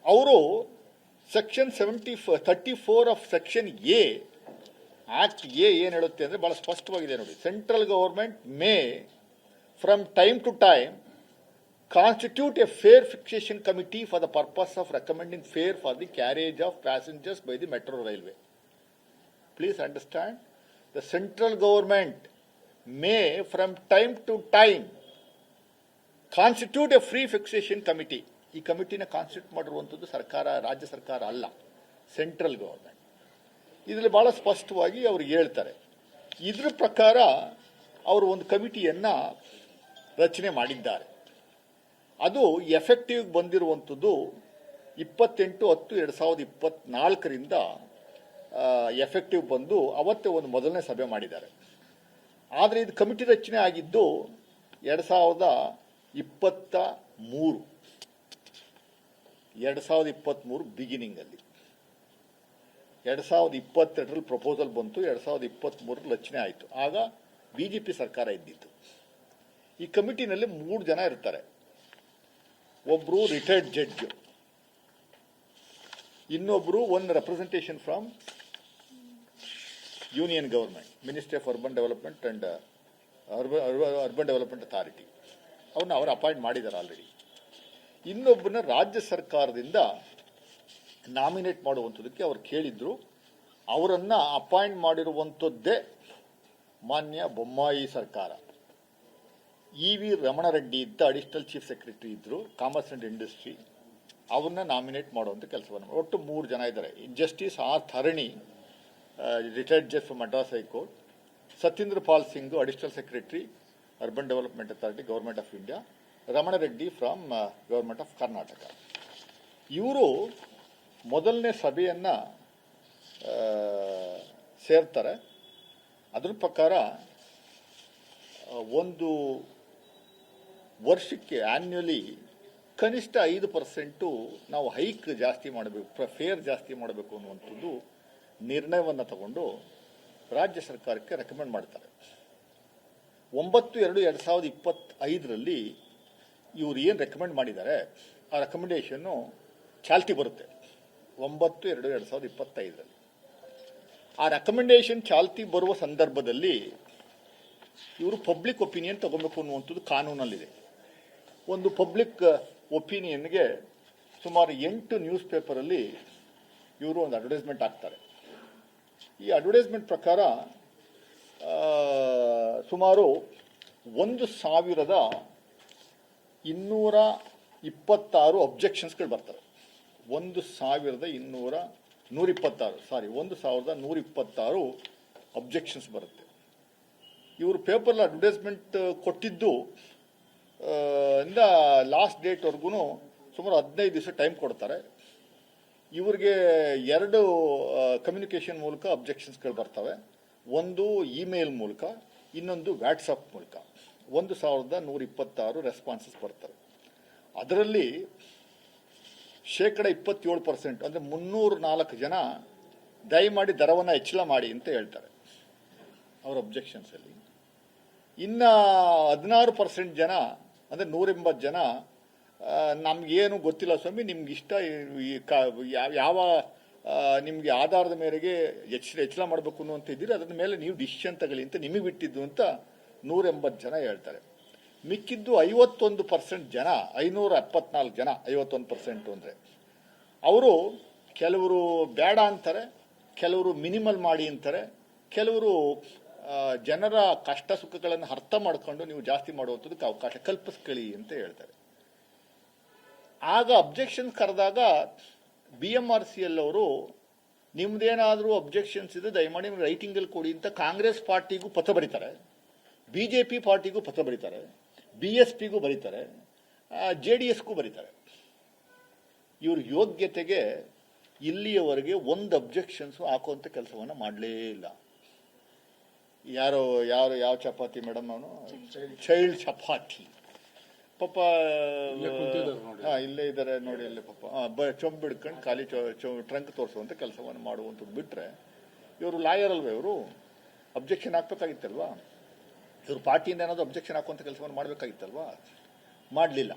ಅವರು section 34 of section A act A ಏನು ಹೇಳುತ್ತೆ ಅಂದರೆ ಭಾಳ ಸ್ಪಷ್ಟವಾಗಿದೆ ನೋಡಿ. Central government may from time to time constitute a fare fixation committee for the purpose of recommending fare for the carriage of passengers by the metro railway. Please understand, the central government may from time to time constitute a free fixation committee. ಈ ಕಮಿಟಿನ constitute ಮಾಡಿರುವಂಥದ್ದು ಸರ್ಕಾರ, ರಾಜ್ಯ ಸರ್ಕಾರ ಅಲ್ಲ, central government. ಇದರಲ್ಲಿ ಭಾಳ ಸ್ಪಷ್ಟವಾಗಿ ಅವರು ಹೇಳ್ತಾರೆ. ಇದ್ರ ಪ್ರಕಾರ ಅವರು ಒಂದು ಕಮಿಟಿಯನ್ನು ರಚನೆ ಮಾಡಿದ್ದಾರೆ. ಅದು ಎಫೆಕ್ಟಿವ್ ಬಂದಿರುವಂಥದ್ದು 28/10/2024 ಎಫೆಕ್ಟಿವ್ ಬಂದು ಅವತ್ತೇ ಒಂದು ಮೊದಲನೇ ಸಭೆ ಮಾಡಿದ್ದಾರೆ. ಆದರೆ ಇದು ಕಮಿಟಿ ರಚನೆ ಆಗಿದ್ದು 2023 ಬಿಗಿನಿಂಗಲ್ಲಿ. 2022 ಪ್ರಪೋಸಲ್ ಬಂತು, 2023 ರಚನೆ ಆಯಿತು. ಆಗ BJP ಸರ್ಕಾರ ಇದ್ದಿತ್ತು. ಈ ಕಮಿಟಿನಲ್ಲಿ 3 ಜನ ಇರ್ತಾರೆ. ಒಬ್ಬರು ರಿಟೈರ್ಡ್ ಜಡ್ಜ್, ಇನ್ನೊಬ್ಬರು ಒಂದು representation from union government, ministry of urban development and urban development authority. ಅವ್ರನ್ನ ಅವರು ಅಪಾಯಿಂಟ್ ಮಾಡಿದ್ದಾರೆ ಆಲ್ರೆಡಿ. ಇನ್ನೊಬ್ಬನ ರಾಜ್ಯ ಸರ್ಕಾರದಿಂದ ನಾಮಿನೇಟ್ ಮಾಡುವಂಥದ್ದಕ್ಕೆ ಅವ್ರು ಕೇಳಿದ್ರು. ಅವರನ್ನು ಅಪಾಯಿಂಟ್ ಮಾಡಿರುವಂಥದ್ದೇ ಮಾನ್ಯ ಬೊಮ್ಮಾಯಿ ಸರ್ಕಾರ. EV ರಮಣ ರೆಡ್ಡಿ ಇದ್ದ ಅಡಿಷನಲ್ ಚೀಫ್ ಸೆಕ್ರೆಟರಿ ಇದ್ದರು, ಕಾಮರ್ಸ್ ಅಂಡ್ ಇಂಡಸ್ಟ್ರಿ. ಅವ್ರನ್ನ ನಾಮಿನೇಟ್ ಮಾಡುವಂಥ ಕೆಲಸವನ್ನು ಒಟ್ಟು 3 ಜನ ಇದ್ದಾರೆ. Justice R Tharani, retired judge from Madras high court, Satyendra Pal Singh, additional secretary urban development authority government of India, Ramana Reddy from government of Karnataka. ಇವರು ಮೊದಲನೇ ಸಭೆಯನ್ನು ಸೇರ್ತಾರೆ. ಅದ್ರ ಪ್ರಕಾರ ಒಂದು ವರ್ಷಕ್ಕೆ ಆನ್ಯುವಲಿ ಕನಿಷ್ಠ 5% ನಾವು ಹೈಕ್ ಜಾಸ್ತಿ ಮಾಡಬೇಕು, ಫೇರ್ ಜಾಸ್ತಿ ಮಾಡಬೇಕು ಅನ್ನುವಂಥದ್ದು ನಿರ್ಣಯವನ್ನು ತಗೊಂಡು ರಾಜ್ಯ ಸರ್ಕಾರಕ್ಕೆ ರೆಕಮೆಂಡ್ ಮಾಡ್ತಾರೆ. 9/2/2025 ಇವರು ಏನು ರೆಕಮೆಂಡ್ ಮಾಡಿದ್ದಾರೆ ಆ ರೆಕಮೆಂಡೇಶನ್ನು ಚಾಲ್ತಿ ಬರುತ್ತೆ. 9/2/2025 ಆ ರೆಕಮೆಂಡೇಶನ್ ಚಾಲ್ತಿ ಬರುವ ಸಂದರ್ಭದಲ್ಲಿ ಇವರು ಪಬ್ಲಿಕ್ ಒಪಿನಿಯನ್ ತಗೋಬೇಕು ಅನ್ನುವಂಥದ್ದು ಕಾನೂನಲ್ಲಿದೆ. ಒಂದು ಪಬ್ಲಿಕ್ ಒಪಿನಿಯನ್ಗೆ ಸುಮಾರು 8 ನ್ಯೂಸ್ ಪೇಪರಲ್ಲಿ ಇವರು ಒಂದು ಅಡ್ವರ್ಟೈಸ್ಮೆಂಟ್ ಹಾಕ್ತಾರೆ. ಈ ಅಡ್ವರ್ಟೈಸ್ಮೆಂಟ್ ಪ್ರಕಾರ ಸುಮಾರು 1226 ಅಬ್ಜೆಕ್ಷನ್ಸ್ಗಳು ಬರ್ತವೆ. 1126 ಅಬ್ಜೆಕ್ಷನ್ಸ್ ಬರುತ್ತೆ. ಇವರು ಪೇಪರ್ ಅಡ್ವರ್ಟೈಸ್ಮೆಂಟ್ ಕೊಟ್ಟಿದ್ದು ಇಂದ ಲಾಸ್ಟ್ ಡೇಟ್ವರೆಗೂ ಸುಮಾರು 15 ದಿವಸ ಟೈಮ್ ಕೊಡ್ತಾರೆ. ಇವ್ರಿಗೆ 2 ಕಮ್ಯುನಿಕೇಷನ್ ಮೂಲಕ ಅಬ್ಜೆಕ್ಷನ್ಸ್ಗಳು ಬರ್ತವೆ. ಒಂದು ಇಮೇಲ್ ಮೂಲಕ, ಇನ್ನೊಂದು ವಾಟ್ಸಪ್ ಮೂಲಕ. 1126 ರೆಸ್ಪಾನ್ಸಸ್ ಬರ್ತವೆ. ಅದರಲ್ಲಿ 27% ಅಂದರೆ 304 ಜನ ದಯಮಾಡಿ ದರವನ್ನು ಹೆಚ್ಚಳ ಮಾಡಿ ಅಂತ ಹೇಳ್ತಾರೆ ಅವರ ಅಬ್ಜೆಕ್ಷನ್ಸಲ್ಲಿ. ಇನ್ನು 16% ಜನ ಅಂದರೆ 180 ಜನ ನಮಗೇನು ಗೊತ್ತಿಲ್ಲ ಸ್ವಾಮಿ, ನಿಮ್ಗೆ ಇಷ್ಟ ಯಾವ ನಿಮಗೆ ಆಧಾರದ ಮೇರೆಗೆ ಹೆಚ್ಚಳ ಮಾಡಬೇಕು ಅನ್ನುವಂಥ ಇದ್ದೀರಿ, ಅದರ ಮೇಲೆ ನೀವು ಡಿಸಿಷನ್ ತಗೊಳ್ಳಿ ಅಂತ ನಿಮಗೆ ಬಿಟ್ಟಿದ್ದು ಅಂತ 180 ಜನ ಹೇಳ್ತಾರೆ. ಮಿಕ್ಕಿದ್ದು 51% ಜನ, 574 ಜನ, 51% ಅಂದರೆ ಅವರು ಕೆಲವರು ಬೇಡ ಅಂತಾರೆ, ಕೆಲವರು ಮಿನಿಮಲ್ ಮಾಡಿ ಅಂತಾರೆ, ಕೆಲವರು ಜನರ ಕಷ್ಟ ಸುಖಗಳನ್ನು ಅರ್ಥ ಮಾಡಿಕೊಂಡು ನೀವು ಜಾಸ್ತಿ ಮಾಡುವಂಥದ್ದಕ್ಕೆ ಅವಕಾಶ ಕಲ್ಪಿಸ್ಕೊಳ್ಳಿ ಅಂತ ಹೇಳ್ತಾರೆ. ಆಗ ಅಬ್ಜೆಕ್ಷನ್ ಕರೆದಾಗ BMRCL ಅವರು ನಿಮ್ದೇನಾದರೂ ಅಬ್ಜೆಕ್ಷನ್ಸ್ ಇದೆ ದಯಮಾಡಿ ರೈಟಿಂಗಲ್ಲಿ ಕೊಡಿ ಅಂತ ಕಾಂಗ್ರೆಸ್ ಪಾರ್ಟಿಗೂ ಪತ್ರ ಬರೀತಾರೆ, BJP ಪಾರ್ಟಿಗೂ ಪತ್ರ ಬರೀತಾರೆ, BSPಗೂ ಬರೀತಾರೆ, JDSಗೂ ಬರೀತಾರೆ. ಇವ್ರ ಯೋಗ್ಯತೆಗೆ ಇಲ್ಲಿಯವರೆಗೆ ಒಂದು ಅಬ್ಜೆಕ್ಷನ್ಸು ಹಾಕುವಂಥ ಕೆಲಸವನ್ನು ಮಾಡಲೇ ಇಲ್ಲ. ಯಾವ ಚಪಾತಿ ಮೇಡಮ್, ಅವನು ಚೈಲ್ಡ್ ಚಪಾತಿ ಪಾಪ ಇಲ್ಲೇ ಇದ್ದಾರೆ ನೋಡಿ, ಅಲ್ಲೇ ಪಾಪ ಚೊಂಬು ಹಿಡ್ಕೊಂಡು ಖಾಲಿ ಟ್ರಂಕ್ ತೋರಿಸುವಂಥ ಕೆಲಸವನ್ನು ಮಾಡುವಂಥದ್ದು ಬಿಟ್ಟರೆ ಇವರು ಲಾಯರ್ ಅಲ್ವೇ, ಇವರು ಅಬ್ಜೆಕ್ಷನ್ ಹಾಕ್ಬೇಕಾಗಿತ್ತಲ್ವಾ, ಇವ್ರ ಪಾರ್ಟಿಯಿಂದ ಏನಾದರೂ ಅಬ್ಜೆಕ್ಷನ್ ಹಾಕುವಂಥ ಕೆಲಸವನ್ನು ಮಾಡಬೇಕಾಗಿತ್ತಲ್ವಾ, ಮಾಡಲಿಲ್ಲ.